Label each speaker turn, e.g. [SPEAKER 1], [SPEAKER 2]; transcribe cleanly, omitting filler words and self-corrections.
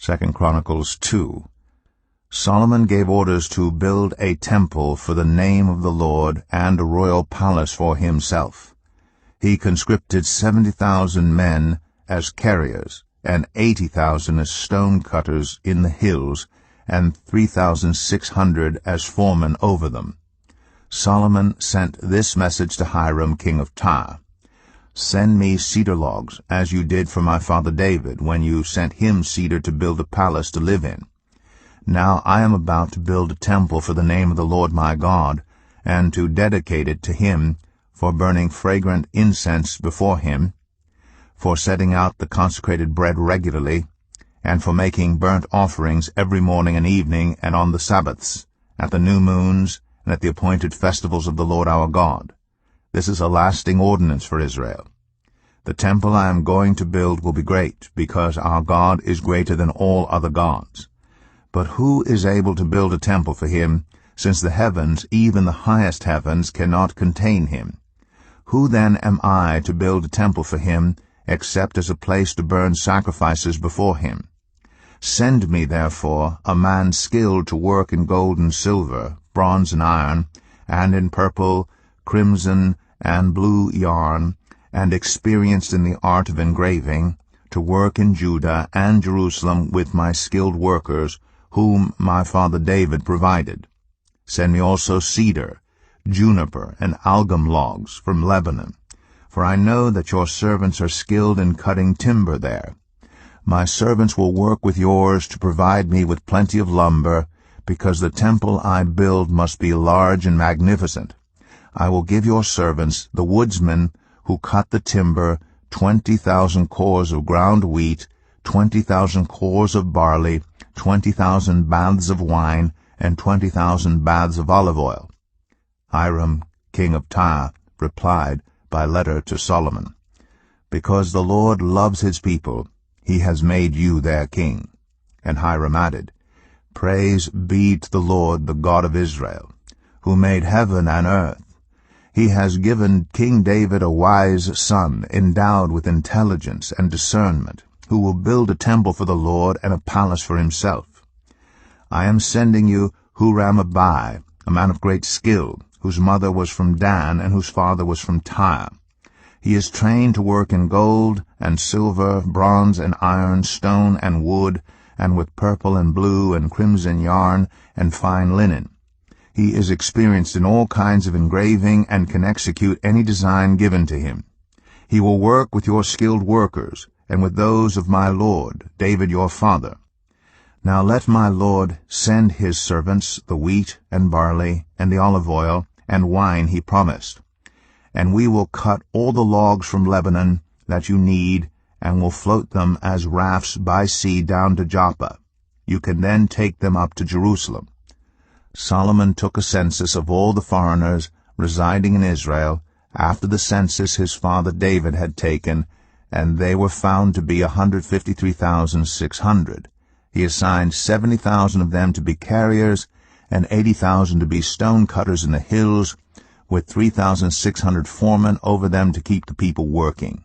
[SPEAKER 1] 2 Chronicles 2. Solomon gave orders to build a temple for the name of the Lord and a royal palace for himself. He conscripted 70,000 men as carriers, and 80,000 as stone cutters in the hills, and 3,600 as foremen over them. Solomon sent this message to Hiram king of Tyre: "Send me cedar logs, as you did for my father David, when you sent him cedar to build a palace to live in. Now I am about to build a temple for the name of the Lord my God, and to dedicate it to him, for burning fragrant incense before him, for setting out the consecrated bread regularly, and for making burnt offerings every morning and evening, and on the Sabbaths, at the new moons, and at the appointed festivals of the Lord our God. This is a lasting ordinance for Israel. The temple I am going to build will be great, because our God is greater than all other gods. But who is able to build a temple for him, since the heavens, even the highest heavens, cannot contain him? Who then am I to build a temple for him, except as a place to burn sacrifices before him? Send me, therefore, a man skilled to work in gold and silver, bronze and iron, and in purple, crimson, and blue yarn, and experienced in the art of engraving, to work in Judah and Jerusalem with my skilled workers, whom my father David provided. Send me also cedar, juniper, and algum logs from Lebanon, for I know that your servants are skilled in cutting timber there. My servants will work with yours to provide me with plenty of lumber, because the temple I build must be large and magnificent. I will give your servants, the woodsmen who cut the timber, 20,000 cores of ground wheat, 20,000 cores of barley, 20,000 baths of wine, and 20,000 baths of olive oil." Hiram, king of Tyre, replied by letter to Solomon, "Because the Lord loves his people, he has made you their king." And Hiram added, "Praise be to the Lord, the God of Israel, who made heaven and earth. He has given King David a wise son, endowed with intelligence and discernment, who will build a temple for the Lord and a palace for himself. I am sending you Huram-Abi, a man of great skill, whose mother was from Dan and whose father was from Tyre. He is trained to work in gold and silver, bronze and iron, stone and wood, and with purple and blue and crimson yarn and fine linen. He is experienced in all kinds of engraving and can execute any design given to him. He will work with your skilled workers and with those of my lord, David your father. Now let my lord send his servants the wheat and barley and the olive oil and wine he promised. And we will cut all the logs from Lebanon that you need, and will float them as rafts by sea down to Joppa. You can then take them up to Jerusalem." Solomon took a census of all the foreigners residing in Israel, after the census his father David had taken, and they were found to be 153,600. He assigned 70,000 of them to be carriers, and 80,000 to be stone cutters in the hills, with 3,600 foremen over them to keep the people working.